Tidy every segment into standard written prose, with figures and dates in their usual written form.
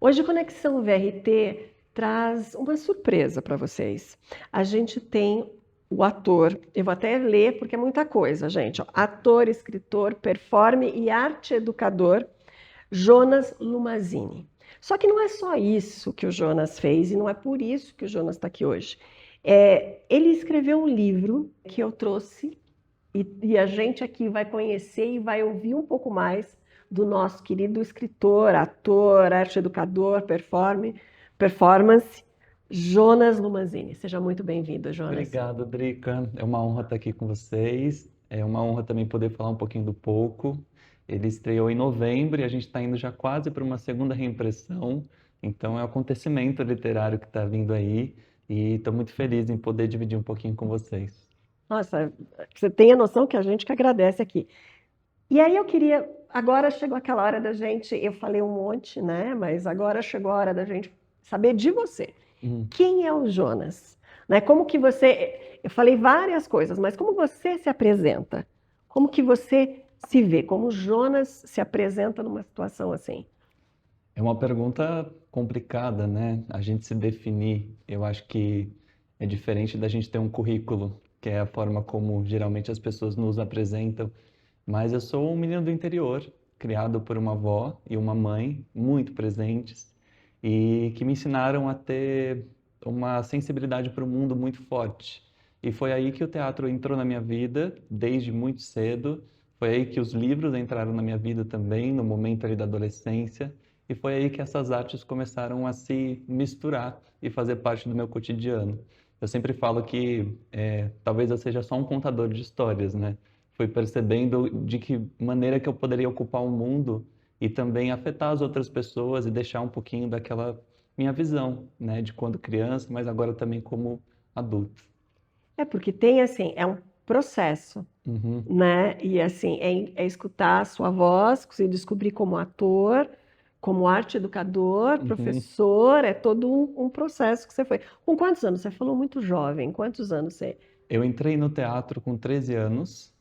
Hoje o Conexão VRT traz uma surpresa para vocês. A gente tem o ator, eu vou até ler porque é muita coisa, gente. Ó. Ator, escritor, performe e arte educador, Jonas Lumazini. Só que não é só isso que o Jonas fez e não é por isso que o Jonas está aqui hoje. Ele escreveu um livro que eu trouxe e a gente aqui vai conhecer e vai ouvir um pouco mais do nosso querido escritor, ator, arte educador, performance, Jonas Lumazini. Seja muito bem-vindo, Jonas. Obrigado, Drica. É uma honra estar aqui com vocês. É uma honra também poder falar um pouquinho do Pouco. Ele estreou em novembro e a gente está indo já quase para uma segunda reimpressão. Então, é um acontecimento literário que está vindo aí e estou muito feliz em poder dividir um pouquinho com vocês. Nossa, você tem a noção que a gente que agradece aqui. E aí eu queria, agora chegou aquela hora da gente, eu falei um monte, né? Mas agora chegou a hora da gente saber de você. Hum. Quem é o Jonas? Né? Como que você, eu falei várias coisas, mas como você se apresenta? Como que você se vê? Como o Jonas se apresenta numa situação assim? É uma pergunta complicada, né? A gente se definir. Eu acho que é diferente da gente ter um currículo, que é a forma como geralmente as pessoas nos apresentam. Mas eu sou um menino do interior, criado por uma avó e uma mãe muito presentes e que me ensinaram a ter uma sensibilidade para o mundo muito forte. E foi aí que o teatro entrou na minha vida, desde muito cedo. Foi aí que os livros entraram na minha vida também, no momento ali da adolescência. E foi aí que essas artes começaram a se misturar e fazer parte do meu cotidiano. Eu sempre falo que talvez eu seja só um contador de histórias, né? Fui percebendo de que maneira que eu poderia ocupar o mundo e também afetar as outras pessoas e deixar um pouquinho daquela minha visão, né, de quando criança, mas agora também como adulto. É porque tem assim, é um processo, Uhum, né? E assim, é escutar a sua voz, se descobrir como ator, como arte educador, uhum. professor, é todo um processo que você foi. Com quantos anos? Você falou muito jovem. Quantos anos você? Eu entrei no teatro com 13 anos,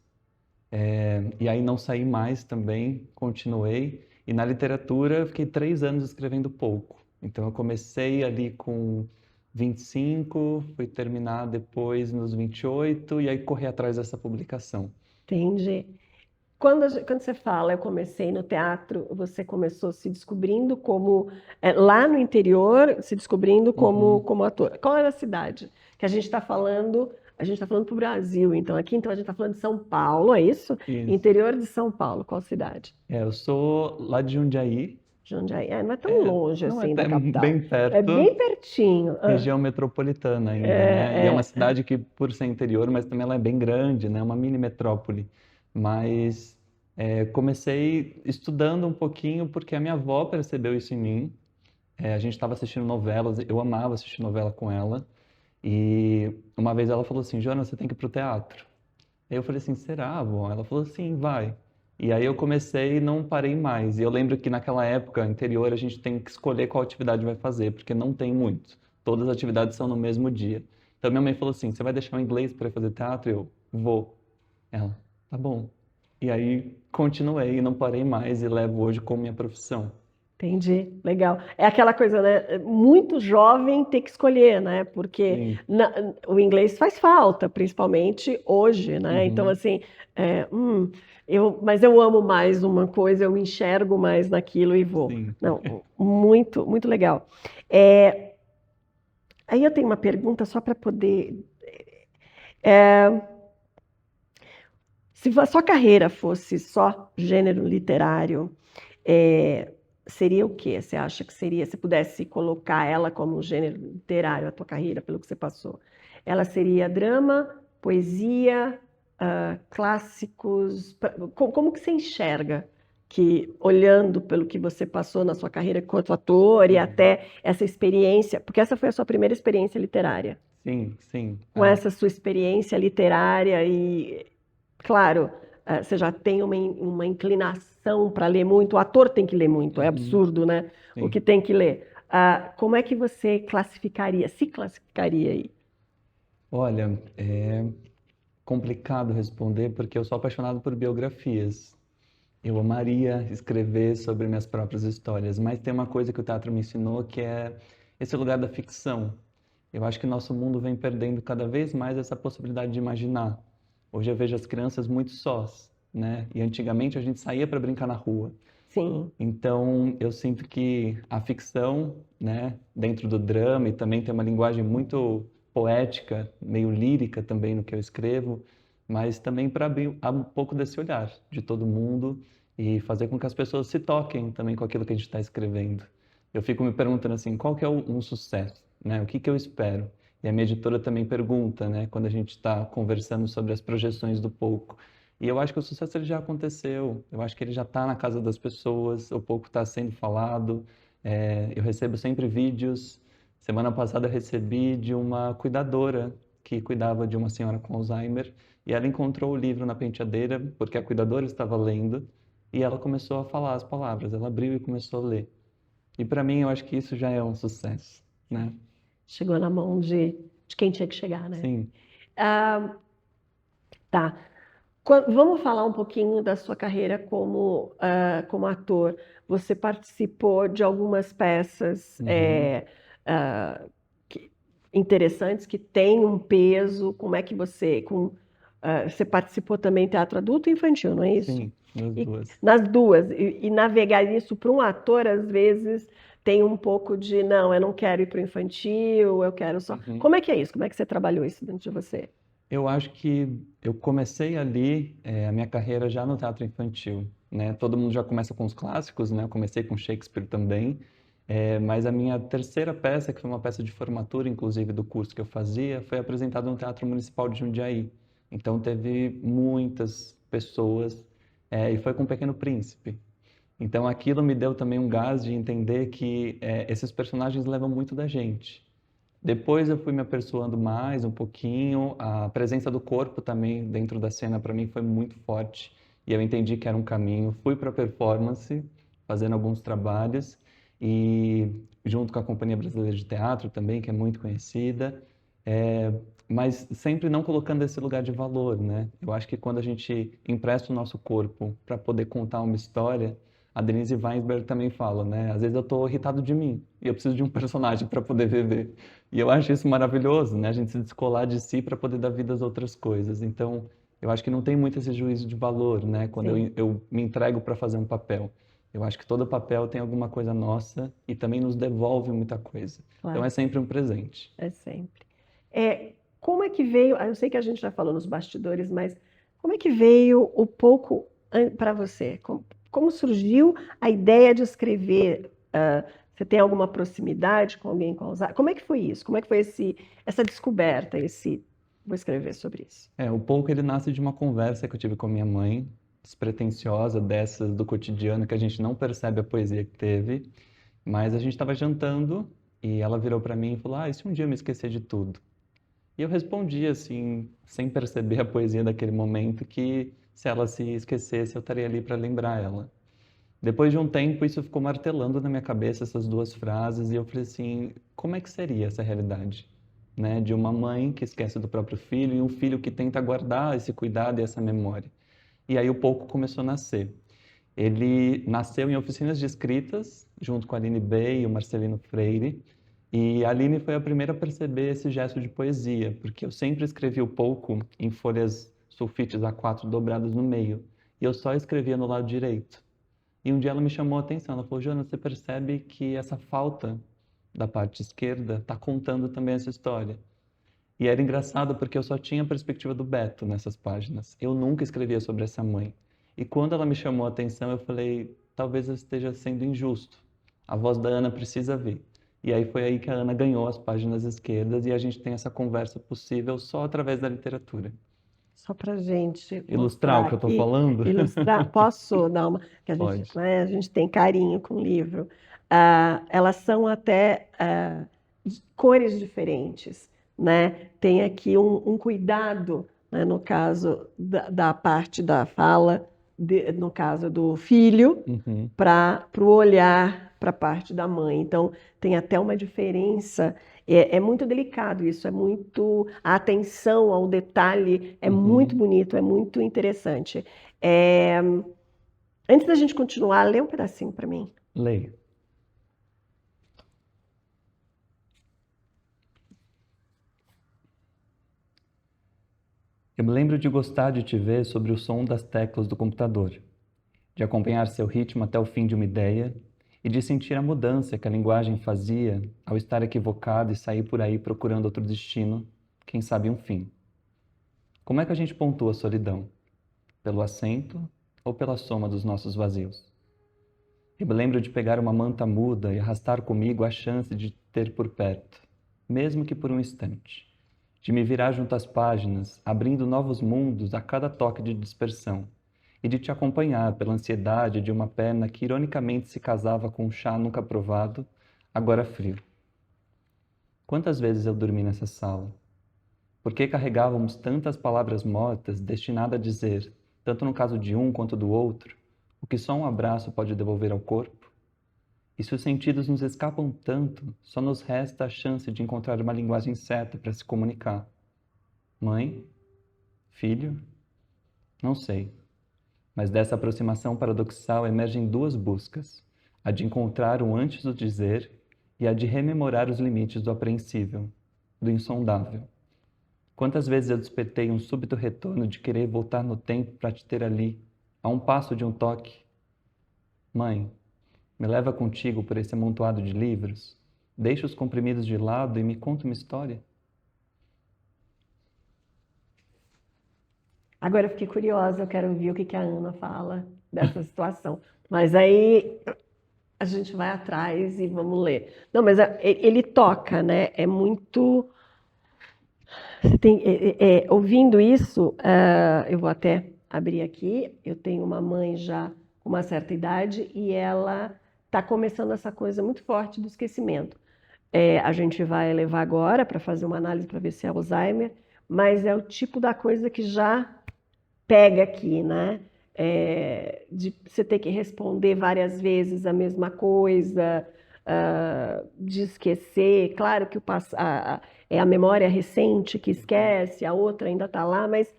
e aí não saí mais também, continuei. E na literatura eu fiquei 3 anos escrevendo pouco. Então eu comecei ali com 25, fui terminar depois nos 28 e aí corri atrás dessa publicação. Entende? Quando você fala, eu comecei no teatro, você começou se descobrindo como, lá no interior, se descobrindo Uhum, como ator. Qual era a cidade? Que a gente está falando, a gente está falando para o Brasil, então aqui então a gente está falando de São Paulo, é isso? isso. Interior de São Paulo, qual cidade? Eu sou lá de Jundiaí, Jundiaí. Não é tão longe não é assim da até capital. bem É bem perto, pertinho. região metropolitana ainda, né? E é uma É, é, cidade que, por ser interior, mas também ela é bem grande, né? Uma mini metrópole. Mas comecei estudando um pouquinho porque a minha avó percebeu isso em mim. A gente estava assistindo novelas, eu amava assistir novela com ela. E uma vez ela falou assim, Jonas, você tem que ir pro teatro. Aí eu falei assim, será, avó? Ela falou assim, vai. E aí eu comecei e não parei mais. E eu lembro que naquela época, interior, a gente tem que escolher qual atividade vai fazer, porque não tem muito. Todas as atividades são no mesmo dia. Então minha mãe falou assim, você vai deixar o inglês para fazer teatro? Eu, vou. Ela, tá bom. E aí continuei e não parei mais e levo hoje como minha profissão. entendi, legal. É aquela coisa, né? Muito jovem ter que escolher, né? Porque Sim. o inglês faz falta, principalmente hoje, né? Então, Uhum. assim, mas eu amo mais uma coisa, eu enxergo mais naquilo e vou. Sim. Não, muito, muito legal. É, aí eu tenho uma pergunta só para poder. é, Se a sua carreira fosse só gênero literário, é, seria o quê? Você acha que seria, se pudesse colocar ela como um gênero literário, a tua carreira, pelo que você passou? Ela seria drama, poesia, clássicos? Como que você enxerga que, olhando pelo que você passou na sua carreira enquanto ator e Uhum. até essa experiência, porque essa foi a sua primeira experiência literária, Sim, sim. com essa sua experiência literária e claro, você já tem uma inclinação para ler muito, o ator tem que ler muito, é Uhum. absurdo, né? O que Sim. tem que ler. Como é que você classificaria, se classificaria aí? Olha, é complicado responder porque eu sou apaixonado por biografias. Eu amaria escrever sobre minhas próprias histórias, mas tem uma coisa que o teatro me ensinou que é esse lugar da ficção. Eu acho que nosso mundo vem perdendo cada vez mais essa possibilidade de imaginar. Hoje eu vejo as crianças muito sós, né? E antigamente a gente saía para brincar na rua. Sim. Então eu sinto que a ficção, né, dentro do drama e também tem uma linguagem muito poética, meio lírica também no que eu escrevo, mas também para abrir um pouco desse olhar de todo mundo e fazer com que as pessoas se toquem também com aquilo que a gente está escrevendo. Eu fico me perguntando assim, qual que é um sucesso, né? O que que eu espero? E a minha editora também pergunta, né, quando a gente está conversando sobre as projeções do pouco. E eu acho que o sucesso ele já aconteceu. Eu acho que ele já está na casa das pessoas. O pouco está sendo falado. Eu recebo sempre vídeos. Semana passada eu recebi de uma cuidadora que cuidava de uma senhora com Alzheimer e ela encontrou o livro na penteadeira porque a cuidadora estava lendo e ela começou a falar as palavras. Ela abriu e começou a ler. E para mim eu acho que isso já é um sucesso, né? Chegou na mão de quem tinha que chegar, né? Sim. Ah, tá. Vamos falar um pouquinho da sua carreira como ator. Você participou de algumas peças Uhum. ah, que- interessantes que têm um peso. Como é que você participou também em teatro adulto e infantil, não é isso? Sim, nas E duas. nas duas. E navegar isso para um ator, às vezes, tem um pouco de, não, eu não quero ir para o infantil, eu quero só. Uhum. Como é que é isso? Como é que você trabalhou isso dentro de você? Eu acho que eu comecei ali a minha carreira já no teatro infantil, né? Todo mundo já começa com os clássicos, né? Eu comecei com Shakespeare também, mas a minha terceira peça, que foi uma peça de formatura, inclusive do curso que eu fazia, foi apresentada no Teatro Municipal de Jundiaí. Então teve muitas pessoas, e foi com o Pequeno Príncipe. Então aquilo me deu também um gás de entender que esses personagens levam muito da gente. Depois eu fui me aperfeiçoando mais um pouquinho, a presença do corpo também dentro da cena para mim foi muito forte e eu entendi que era um caminho. Fui para a performance, fazendo alguns trabalhos e junto com a Companhia Brasileira de Teatro também, que é muito conhecida, é, mas sempre não colocando esse lugar de valor, né? Eu acho que quando a gente empresta o nosso corpo para poder contar uma história, a Denise Weisberg também fala, né? Às vezes eu estou irritado de mim e eu preciso de um personagem para poder viver. E eu acho isso maravilhoso, né? A gente se descolar de si para poder dar vida às outras coisas. Então, eu acho que não tem muito esse juízo de valor, né? Quando Sim, eu me entrego para fazer um papel. Eu acho que todo papel tem alguma coisa nossa e também nos devolve muita coisa. Então, claro, é sempre um presente. é sempre. Como é que veio? Eu sei que a gente já falou nos bastidores, mas como é que veio o pouco para você? Como surgiu a ideia de escrever? Você tem alguma proximidade com alguém com Alzheimer? Como é que foi isso? Como é que foi essa descoberta, vou escrever sobre isso? O pouco ele nasce de uma conversa que eu tive com a minha mãe, despretensiosa, dessas do cotidiano, que a gente não percebe a poesia que teve, mas a gente estava jantando e ela virou para mim e falou: Ah, e se um dia eu me esquecer de tudo? E eu respondi assim, sem perceber a poesia daquele momento, que se ela se esquecesse, eu estaria ali para lembrar ela. Depois de um tempo, isso ficou martelando na minha cabeça, essas duas frases, e eu falei assim: como é que seria essa realidade? Né? De uma mãe que esquece do próprio filho e um filho que tenta guardar esse cuidado e essa memória. E aí o pouco começou a nascer. Ele nasceu em oficinas de escritas, junto com a Aline Bey e o Marcelino Freire. E a Aline foi a primeira a perceber esse gesto de poesia, porque eu sempre escrevi o pouco em folhas sulfites A4 dobradas no meio, e eu só escrevia no lado direito. E um dia ela me chamou a atenção, ela falou: Jonas, você percebe que essa falta da parte esquerda está contando também essa história. E era engraçado porque eu só tinha a perspectiva do Beto nessas páginas. Eu nunca escrevia sobre essa mãe. E quando ela me chamou a atenção, eu falei: talvez eu esteja sendo injusto. A voz da Ana precisa vir. E aí foi aí que a Ana ganhou as páginas esquerdas e a gente tem essa conversa possível só através da literatura. Só para a gente Ilustrar o mostrar que eu estou aqui, falando? ilustrar. Posso dar uma. Que Pode. A gente tem carinho com o livro. Elas são até de cores diferentes, né? Tem aqui um cuidado, né, no caso da parte da fala, no caso do filho, Uhum, para o olhar para a parte da mãe. Então, tem até uma diferença. É muito delicado isso, é muito. A atenção ao detalhe é muito uhum. bonito, é muito interessante. É, Antes da gente continuar, lê um pedacinho para mim. Leia. Eu me lembro de gostar de te ver sobre o som das teclas do computador, de acompanhar seu ritmo até o fim de uma ideia e de sentir a mudança que a linguagem fazia ao estar equivocado e sair por aí procurando outro destino, quem sabe um fim. Como é que a gente pontua a solidão? Pelo acento ou pela soma dos nossos vazios? Eu me lembro de pegar uma manta muda e arrastar comigo a chance de te ter por perto, mesmo que por um instante, de me virar junto às páginas, abrindo novos mundos a cada toque de dispersão, e de te acompanhar pela ansiedade de uma perna que ironicamente se casava com um chá nunca provado, agora frio. Quantas vezes eu dormi nessa sala? Por que carregávamos tantas palavras mortas destinadas a dizer, tanto no caso de um quanto do outro, o que só um abraço pode devolver ao corpo? E se os sentidos nos escapam tanto, só nos resta a chance de encontrar uma linguagem certa para se comunicar. Mãe? Filho? Não sei. Mas dessa aproximação paradoxal emergem duas buscas: a de encontrar o antes do dizer e a de rememorar os limites do apreensível, do insondável. Quantas vezes eu despertei um súbito retorno de querer voltar no tempo para te ter ali, a um passo de um toque? Mãe, me leva contigo por esse amontoado de livros, deixa os comprimidos de lado e me conta uma história. Agora eu fiquei curiosa, eu quero ouvir o que que a Ana fala dessa situação. Mas aí a gente vai atrás e vamos ler. Não, mas ele toca, né? É muito. Você tem, ouvindo isso, eu vou até abrir aqui. Eu tenho uma mãe já com uma certa idade e ela está começando essa coisa muito forte do esquecimento. A gente vai levar agora para fazer uma análise para ver se é Alzheimer, mas é o tipo da coisa que já pega aqui, né? De você ter que responder várias vezes a mesma coisa, de esquecer. Claro que é a memória recente que esquece, a outra ainda está lá, mas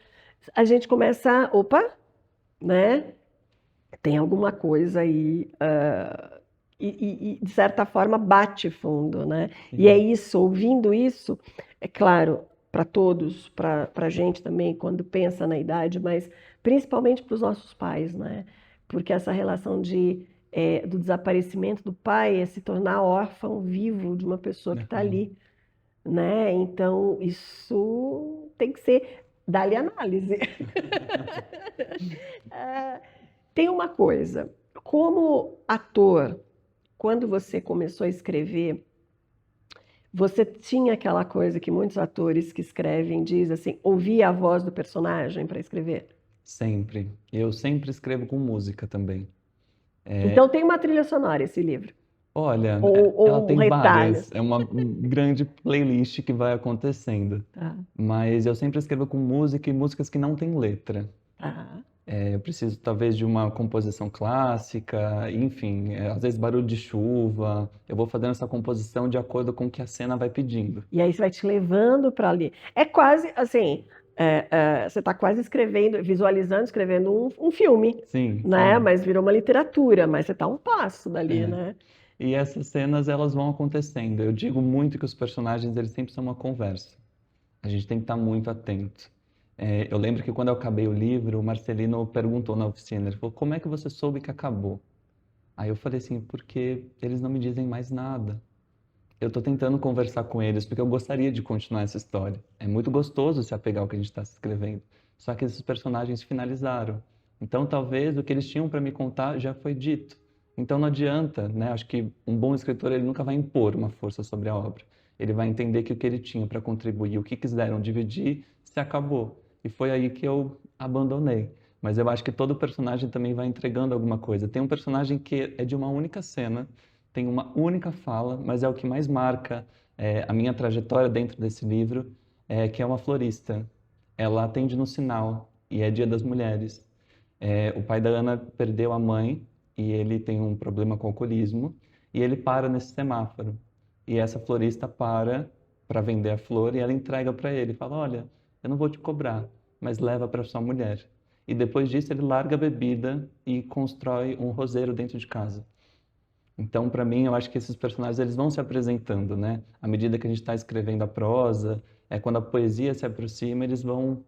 a gente começa, opa, né? Tem alguma coisa aí, e, de certa forma bate fundo, né? E é isso, ouvindo isso, é claro, para todos, para a gente também, quando pensa na idade, mas principalmente para os nossos pais, né? Porque essa relação do desaparecimento do pai é se tornar órfão vivo de uma pessoa que está ali, né? Então, isso tem que ser, dá-lhe análise. Tem uma coisa, como ator, quando você começou a escrever, você tinha aquela coisa que muitos atores que escrevem dizem assim, ouvir a voz do personagem para escrever? Sempre. Eu sempre escrevo com música também. Então tem uma trilha sonora esse livro, Olha, ela ou um tem retalho. várias, é uma grande playlist que vai acontecendo. Tá, Mas eu sempre escrevo com música e músicas que não têm letra. tá. Eu preciso talvez de uma composição clássica, enfim, às vezes barulho de chuva. Eu vou fazendo essa composição de acordo com o que a cena vai pedindo. E aí você vai te levando para ali. É quase assim, você está quase escrevendo, visualizando, escrevendo um filme, Sim, né? sim. Mas virou uma literatura, mas você está a um passo dali, É. né? E essas cenas, elas vão acontecendo. Eu digo muito que os personagens, eles sempre são uma conversa. A gente tem que estar muito atento. Eu lembro que quando eu acabei o livro, o Marcelino perguntou na oficina, ele falou, como é que você soube que acabou? Aí eu falei assim, porque eles não me dizem mais nada. Eu estou tentando conversar com eles, porque eu gostaria de continuar essa história. É muito gostoso se apegar ao que a gente está escrevendo. Só que esses personagens finalizaram. Então, talvez o que eles tinham para me contar já foi dito. Então, não adianta, né? Acho que um bom escritor ele nunca vai impor uma força sobre a obra. Ele vai entender que o que ele tinha para contribuir, o que quiseram dividir, se acabou. E foi aí que eu abandonei. Mas eu acho que todo personagem também vai entregando alguma coisa. Tem um personagem que é de uma única cena, tem uma única fala, mas é o que mais marca a minha trajetória dentro desse livro, que é uma florista. Ela atende no sinal e é Dia das Mulheres. O pai da Ana perdeu a mãe e ele tem um problema com alcoolismo e ele para nesse semáforo. E essa florista para vender a flor e ela entrega para ele, fala, olha, eu não vou te cobrar, mas leva para sua mulher. e depois disso ele larga a bebida e constrói um roseiro dentro de casa. Então, para mim, eu acho que esses personagens eles vão se apresentando, né? À medida que a gente está escrevendo a prosa, quando a poesia se aproxima, eles vão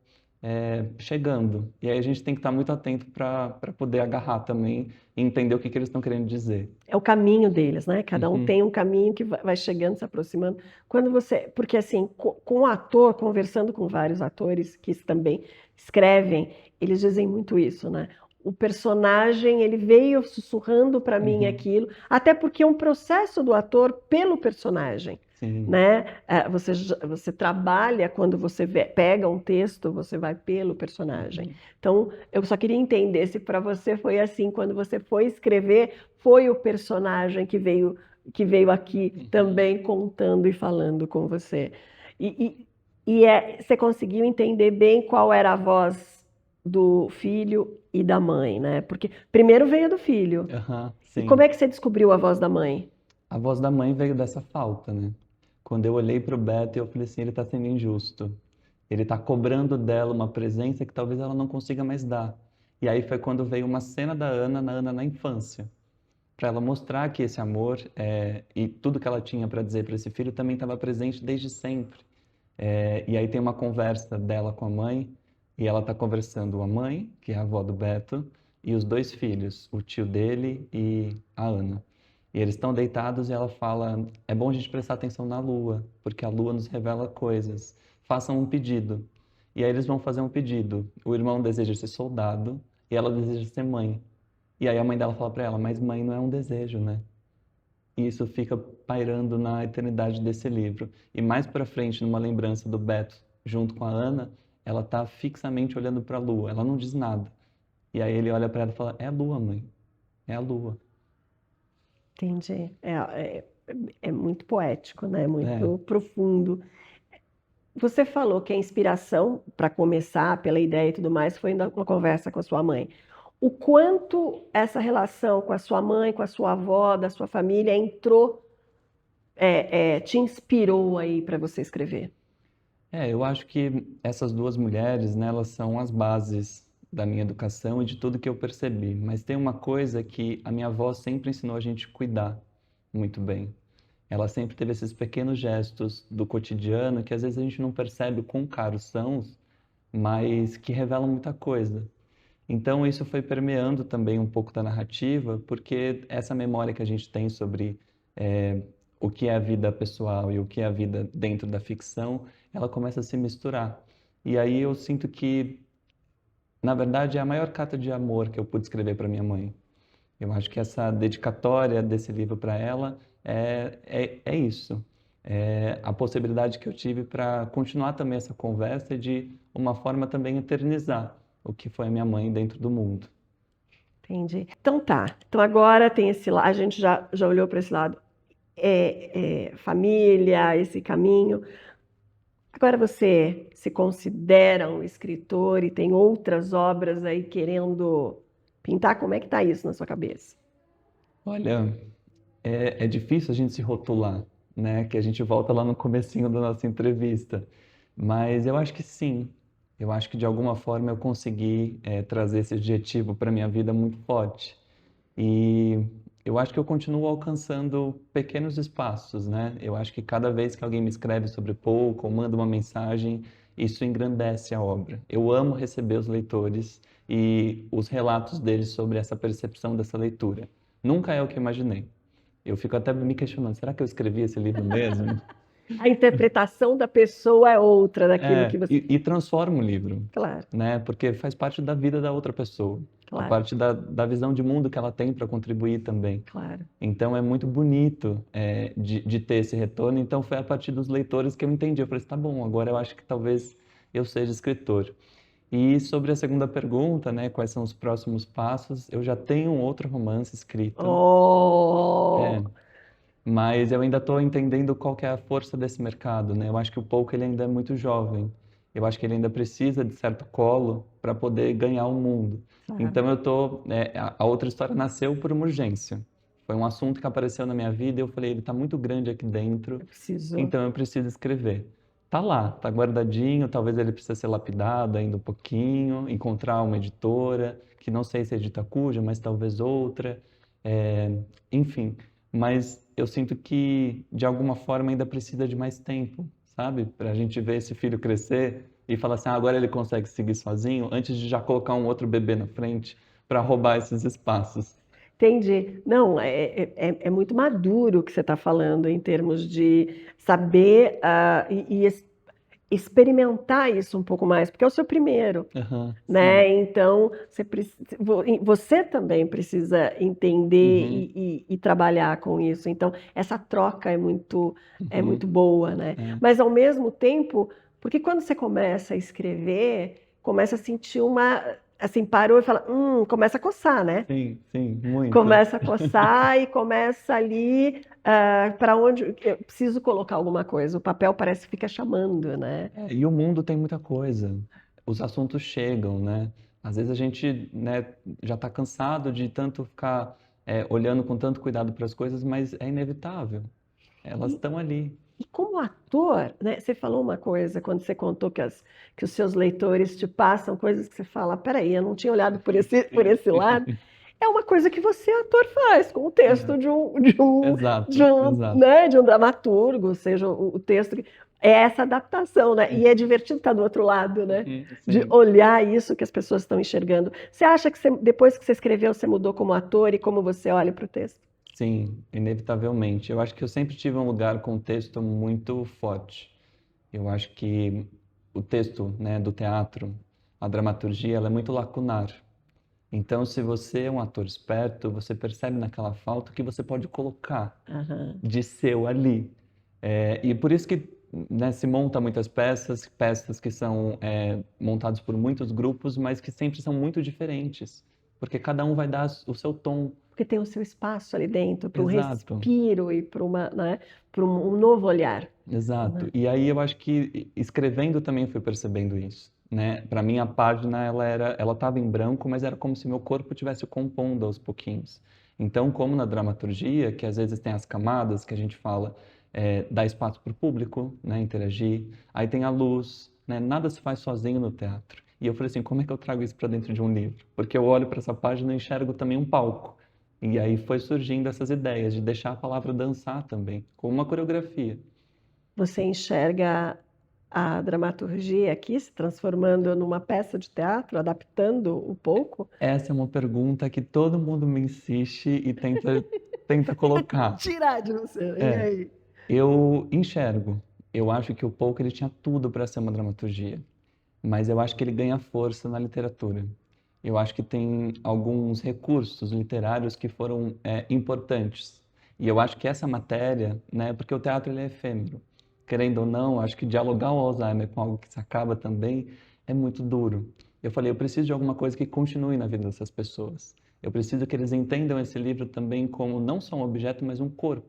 chegando. E aí a gente tem que estar muito atento para poder agarrar também e entender o que que eles estão querendo dizer. É o caminho deles, né? Cada um Uhum, tem um caminho que vai chegando, se aproximando. Quando você, porque assim, com o ator, conversando com vários atores que também escrevem, eles dizem muito isso, né? O personagem, ele veio sussurrando para mim uhum, aquilo, até porque é um processo do ator pelo personagem, sim. né? Você trabalha quando você pega um texto, você vai pelo personagem. Uhum. Então, eu só queria entender se para você foi assim, quando você foi escrever, foi o personagem que veio aqui Uhum. também contando e falando com você. E, você conseguiu entender bem qual era a voz do filho e da mãe, né? Porque primeiro veio a do filho. Aham, E como sim. é que você descobriu a voz da mãe? A voz da mãe veio dessa falta, né? Quando eu olhei para o Beto, eu falei assim, ele está sendo injusto. Ele está cobrando dela uma presença que talvez ela não consiga mais dar. E aí foi quando veio uma cena da Ana, na Ana na infância, para ela mostrar que esse amor e tudo que ela tinha para dizer para esse filho também estava presente desde sempre. E aí tem uma conversa dela com a mãe, e ela está conversando a mãe, que é a avó do Beto, e os dois filhos, o tio dele e a Ana. E eles estão deitados e ela fala: é bom a gente prestar atenção na lua, porque a lua nos revela coisas. Façam um pedido. E aí eles vão fazer um pedido. O irmão deseja ser soldado e ela deseja ser mãe. E aí a mãe dela fala para ela: mas mãe não é um desejo, né? E isso fica pairando na eternidade desse livro. E mais para frente, numa lembrança do Beto junto com a Ana, ela tá fixamente olhando para a lua. Ela não diz nada. E aí ele olha para ela e fala: é a lua, mãe. É a lua. Entendi. É muito poético, né? É. Muito profundo. Você falou que a inspiração, para começar, pela ideia e tudo mais, foi uma conversa com a sua mãe. O quanto essa relação com a sua mãe, com a sua avó, da sua família entrou, te inspirou aí para você escrever? Eu acho que essas duas mulheres, né, elas são as bases da minha educação e de tudo que eu percebi. Mas tem uma coisa que a minha avó sempre ensinou a gente a cuidar muito bem. Ela sempre teve esses pequenos gestos do cotidiano que às vezes a gente não percebe o quão caros são, mas que revelam muita coisa. Então isso foi permeando também um pouco da narrativa, porque essa memória que a gente tem sobre o que é a vida pessoal e o que é a vida dentro da ficção, ela começa a se misturar. E aí eu sinto que, na verdade, é a maior carta de amor que eu pude escrever para minha mãe. Eu acho que essa dedicatória desse livro para ela é isso. É a possibilidade que eu tive para continuar também essa conversa e de uma forma também eternizar o que foi a minha mãe dentro do mundo. Entendi. Então tá. Então agora tem esse lado, a gente já olhou para esse lado, família, esse caminho. Agora você se considera um escritor e tem outras obras aí querendo pintar? Como é que tá isso na sua cabeça? Olha, é difícil a gente se rotular, né? Que a gente volta lá no comecinho da nossa entrevista. Mas eu acho que sim. Eu acho que de alguma forma eu consegui trazer esse adjetivo para minha vida muito forte. E eu acho que eu continuo alcançando pequenos espaços, né? Eu acho que cada vez que alguém me escreve sobre pouco ou manda uma mensagem, isso engrandece a obra. Eu amo receber os leitores e os relatos deles sobre essa percepção dessa leitura. Nunca é o que eu imaginei. Eu fico até me questionando, será que eu escrevi esse livro mesmo? A interpretação da pessoa é outra daquilo que você. E transforma o livro, Claro, né? Porque faz parte da vida da outra pessoa, a claro, parte da visão de mundo que ela tem para contribuir também. claro. Então é muito bonito de ter esse retorno. Então foi a partir dos leitores que eu entendi. Eu falei, tá bom, agora eu acho que talvez eu seja escritor. E sobre a segunda pergunta, né, quais são os próximos passos? Eu já tenho um outro romance escrito, Oh, é, mas eu ainda estou entendendo qual que é a força desse mercado, né? Eu acho que o Pouco ele ainda é muito jovem. Eu acho que ele ainda precisa de certo colo para poder ganhar o mundo. claro, Então eu tô, a outra história nasceu por uma urgência. Foi um assunto que apareceu na minha vida e eu falei, ele está muito grande aqui dentro, eu preciso. então eu preciso escrever. tá lá, tá guardadinho, talvez ele precise ser lapidado ainda um pouquinho, encontrar uma editora, que não sei se edita cuja, mas talvez outra, é, enfim. Mas eu sinto que, de alguma forma, ainda precisa de mais tempo, sabe? Para a gente ver esse filho crescer e falar assim, agora ele consegue seguir sozinho, antes de já colocar um outro bebê na frente para roubar esses espaços. Entendi. Não, é muito maduro o que você está falando em termos de saber experimentar isso um pouco mais, porque é o seu primeiro, Aham, sim. né? Então, você também precisa entender Uhum, e trabalhar com isso. Então, essa troca é muito uhum, boa, né? é. Mas, ao mesmo tempo, porque quando você começa a escrever, começa a sentir assim, parou e fala, começa a coçar, né? Sim, sim, muito. Começa a coçar e começa ali para onde eu preciso colocar alguma coisa. O papel parece que fica chamando, né? É, e o mundo tem muita coisa. Os assuntos chegam, né? Às vezes a gente, né, já está cansado de tanto ficar olhando com tanto cuidado para as coisas, mas é inevitável. Elas E, estão ali. e como ator, né? Você falou uma coisa quando você contou que os seus leitores te passam coisas que você fala, peraí, eu não tinha olhado por Sim. esse lado. É uma coisa que você, ator, faz com o É, texto exato, exato. né, de um dramaturgo, ou seja, o texto. É essa adaptação, né? E é divertido estar do outro lado, né? Uhum, De sim, olhar isso que as pessoas estão enxergando. Você acha que depois que você escreveu, você mudou como ator e como você olha para o texto? sim, inevitavelmente. Eu acho que eu sempre tive um lugar com texto muito forte. Eu acho que o texto, né, do teatro, a dramaturgia, ela é muito lacunar. Então, se você é um ator esperto, você percebe naquela falta que você pode colocar Aham. de seu ali. E por isso que, né, se monta muitas peças, peças que são montadas por muitos grupos, mas que sempre são muito diferentes, porque cada um vai dar o seu tom. Porque tem o seu espaço ali dentro para um Exato, respiro e para uma, né, para um novo olhar, exato. né? E aí eu acho que escrevendo também fui percebendo isso, né? Para mim a página ela estava em branco, mas era como se meu corpo estivesse compondo aos pouquinhos. Então, como na dramaturgia, que às vezes tem as camadas que a gente fala, dar espaço para o público, né, interagir. Aí tem a luz, né? Nada se faz sozinho no teatro. E eu falei assim, como é que eu trago isso para dentro de um livro? Porque eu olho para essa página e enxergo também um palco. E aí foi surgindo essas ideias de deixar a palavra dançar também, como uma coreografia. Você enxerga a dramaturgia aqui se transformando numa peça de teatro, adaptando um pouco? Essa é uma pergunta que todo mundo me insiste e tenta colocar. Tirar de você. E É, aí? eu enxergo. Eu acho que o Pouco ele tinha tudo para ser uma dramaturgia, mas eu acho que ele ganha força na literatura. Eu acho que tem alguns recursos literários que foram importantes. E eu acho que essa matéria, né, porque o teatro ele é efêmero. Querendo ou não, acho que dialogar o Alzheimer com algo que se acaba também é muito duro. Eu falei, eu preciso de alguma coisa que continue na vida dessas pessoas. Eu preciso que eles entendam esse livro também como não só um objeto, mas um corpo,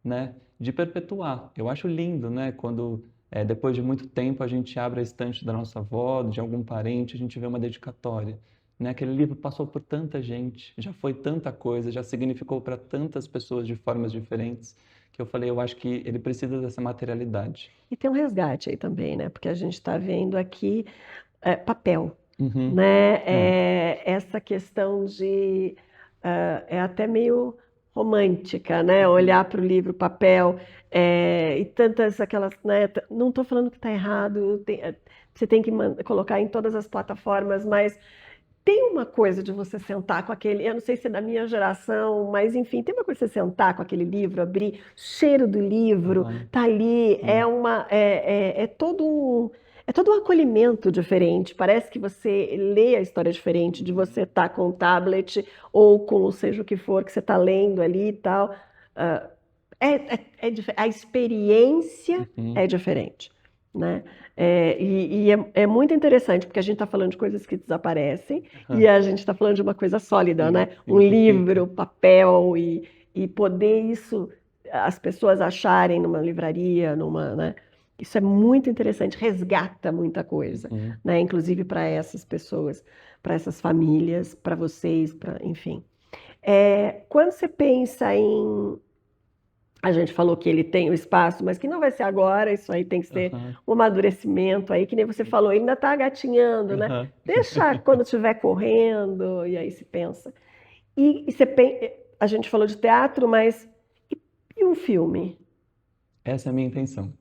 né, de perpetuar. Eu acho lindo, né, quando depois de muito tempo a gente abre a estante da nossa avó, de algum parente, a gente vê uma dedicatória. Né? Aquele livro passou por tanta gente, já foi tanta coisa, já significou para tantas pessoas de formas diferentes, que eu falei, eu acho que ele precisa dessa materialidade. E tem um resgate aí também, né? Porque a gente está vendo aqui papel, Uhum. né? É. Essa questão de é até meio romântica, né? Uhum. Olhar para o livro, papel, e tantas aquelas, né? Não estou falando que está errado, você tem que colocar em todas as plataformas, mas tem uma coisa de você sentar com aquele, eu não sei se é da minha geração, mas enfim, tem uma coisa de você sentar com aquele livro, abrir, cheiro do livro, Aham. tá ali, Sim. é todo um acolhimento diferente. Parece que você lê a história diferente de Uhum. você estar com o tablet ou com seja o que for que você está lendo ali e tal. Ah, a experiência é Uhum. diferente, né? É muito interessante, porque a gente está falando de coisas que desaparecem e Aham. a gente está falando de uma coisa sólida, Sim, né? Um sim, que fica. livro, papel e poder isso, as pessoas acharem numa livraria, né? Isso é muito interessante, resgata muita coisa, Uhum. né? Inclusive para essas pessoas, para essas famílias, para vocês, enfim. Quando você pensa A gente falou que ele tem o espaço, mas que não vai ser agora, isso aí tem que ser Aham, um amadurecimento aí, que nem você falou, ele ainda está gatinhando, né? aham. Deixa quando estiver correndo, e aí se pensa. A gente falou de teatro, mas e, e um filme? Essa é a minha intenção.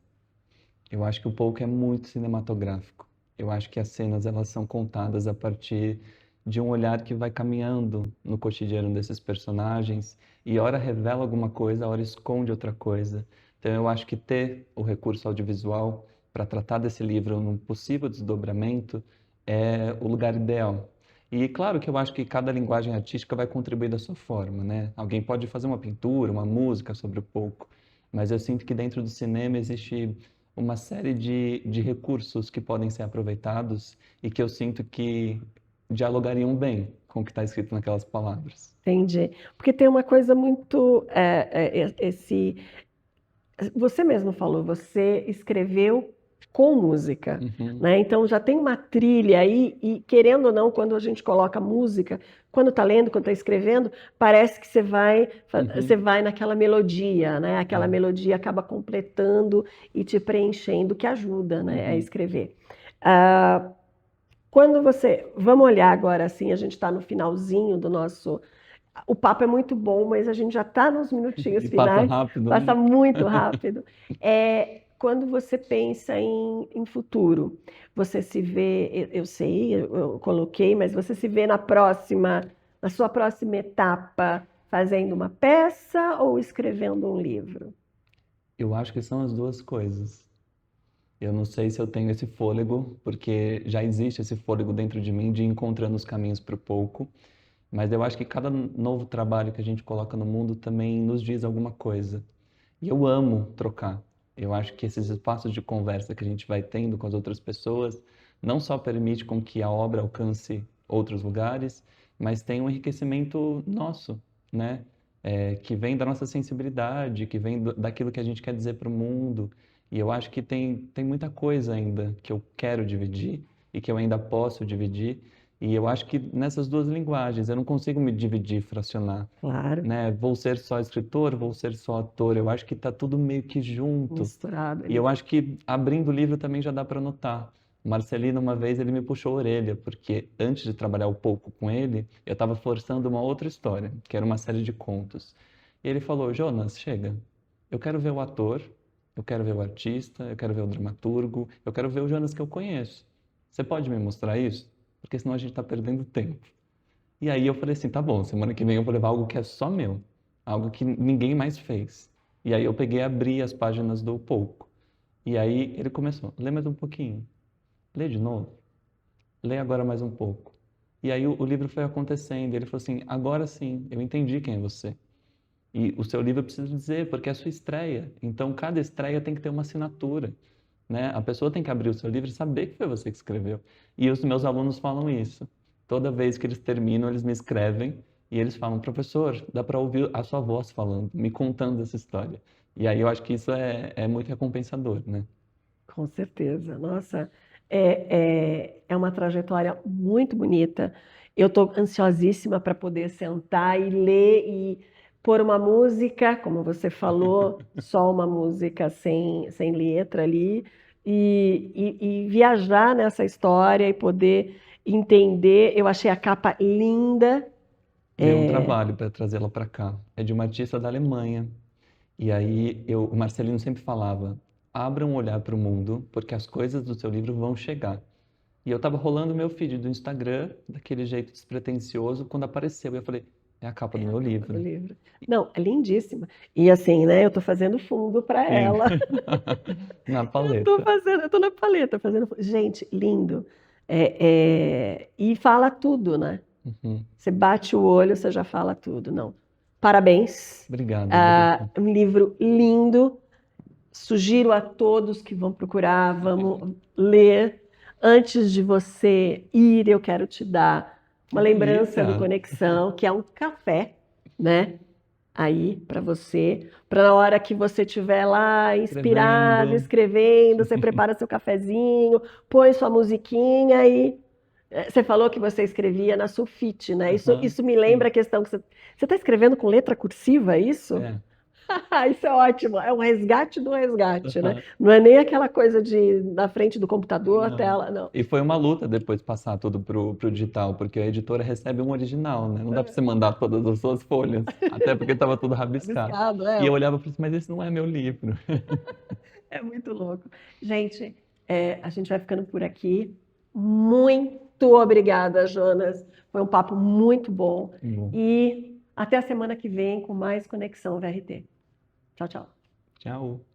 Eu acho que o Pouco é muito cinematográfico. Eu acho que as cenas elas são contadas a partir de um olhar que vai caminhando no cotidiano desses personagens e ora revela alguma coisa, ora esconde outra coisa. Então eu acho que ter o recurso audiovisual para tratar desse livro num possível desdobramento é o lugar ideal. E claro que eu acho que cada linguagem artística vai contribuir da sua forma, né? Alguém pode fazer uma pintura, uma música sobre o Pouco, mas eu sinto que dentro do cinema existe uma série de recursos que podem ser aproveitados e que eu sinto que dialogariam bem com o que está escrito naquelas palavras. Entendi. Porque tem uma coisa muito. Você mesmo falou, você escreveu com música, Uhum, né? Então já tem uma trilha aí, e querendo ou não, quando a gente coloca música, quando está lendo, quando está escrevendo, parece que você uhum, vai naquela melodia, né? Aquela é, melodia acaba completando e te preenchendo, que ajuda, né, a uhum. escrever. Ah, quando você. Vamos olhar agora assim, a gente está no finalzinho do nosso. O papo é muito bom, mas a gente já está nos minutinhos E passa finais, rápido, passa né? muito rápido. Quando você pensa em futuro, você se vê, eu sei, eu coloquei, mas você se vê na sua próxima etapa, fazendo uma peça ou escrevendo um livro? Eu acho que são as duas coisas. Eu não sei se eu tenho esse fôlego, porque já existe esse fôlego dentro de mim de ir encontrando os caminhos para o pouco, mas eu acho que cada novo trabalho que a gente coloca no mundo também nos diz alguma coisa. E eu amo trocar. Eu acho que esses espaços de conversa que a gente vai tendo com as outras pessoas não só permite com que a obra alcance outros lugares, mas tem um enriquecimento nosso, né? Que vem da nossa sensibilidade, que vem daquilo que a gente quer dizer para o mundo. E eu acho que tem muita coisa ainda que eu quero dividir e que eu ainda posso dividir. E eu acho que nessas duas linguagens, eu não consigo me dividir, fracionar, Claro, né? Vou ser só escritor, vou ser só ator. Eu acho que está tudo meio que junto. misturado E eu ali. acho que abrindo o livro também já dá para notar. O Marcelino, uma vez, ele me puxou a orelha, porque antes de trabalhar um pouco com ele, eu estava forçando uma outra história, que era uma série de contos. E ele falou: Jonas, chega. Eu quero ver o ator, eu quero ver o artista, eu quero ver o dramaturgo, eu quero ver o Jonas que eu conheço. Você pode me mostrar isso? Porque senão a gente está perdendo tempo. E aí eu falei assim, tá bom, semana que vem eu vou levar algo que é só meu, algo que ninguém mais fez. E aí eu peguei e abri as páginas do Pouco. E aí ele começou, lê mais um pouquinho, lê de novo, lê agora mais um pouco. E aí o livro foi acontecendo, ele falou assim, agora sim, eu entendi quem é você. E o seu livro eu preciso dizer, porque é a sua estreia. Então cada estreia tem que ter uma assinatura, né? A pessoa tem que abrir o seu livro e saber que foi você que escreveu. E os meus alunos falam isso. Toda vez que eles terminam, eles me escrevem e eles falam, professor, dá para ouvir a sua voz falando, me contando essa história. E aí eu acho que isso é muito recompensador, né? Com certeza. Nossa, é uma trajetória muito bonita. Eu estou ansiosíssima para poder sentar e ler e pôr uma música, como você falou, só uma música sem letra ali, e viajar nessa história e poder entender. Eu achei a capa linda. Deu um trabalho para trazê-la para cá. É de uma artista da Alemanha. E aí o Marcelino sempre falava, abra um olhar para o mundo, porque as coisas do seu livro vão chegar. E eu tava rolando o meu feed do Instagram, daquele jeito despretensioso, quando apareceu. E eu falei, é a capa do É a meu capa do livro. livro. Não, é lindíssima. E assim, né? Eu estou fazendo fundo para Sim, ela. na Eu paleta. fazendo, eu tô na paleta fazendo. Gente, lindo. E fala tudo, né? Uhum. Você bate o olho, você já fala tudo. Não. Parabéns. Obrigado, Andressa. Um livro lindo. Sugiro a todos que vão procurar, vamos ler. Antes de você ir, eu quero te dar Que uma lembrança do delícia! Conexão, que é um café, né? Aí para você, para na hora que você estiver lá inspirado, Escrevendo. escrevendo, você prepara seu cafezinho, põe sua musiquinha e você falou que você escrevia na sulfite, né? Isso, Aham, isso me sim. lembra a questão que você está escrevendo com letra cursiva, é isso? É. Isso é ótimo, é um resgate do resgate, né? Não é nem aquela coisa de na frente do computador, Não. tela, não. E foi uma luta depois passar tudo pro digital, porque a editora recebe um original, né? Não dá para você mandar todas as suas folhas, até porque estava tudo rabiscado. Rabiscado, E eu olhava e falei assim, mas esse não é meu livro. é muito louco. Gente, a gente vai ficando por aqui. Muito obrigada, Jonas. Foi um papo muito bom. Bom, E até a semana que vem com mais Conexão VRT. Tchau, tchau. tchau.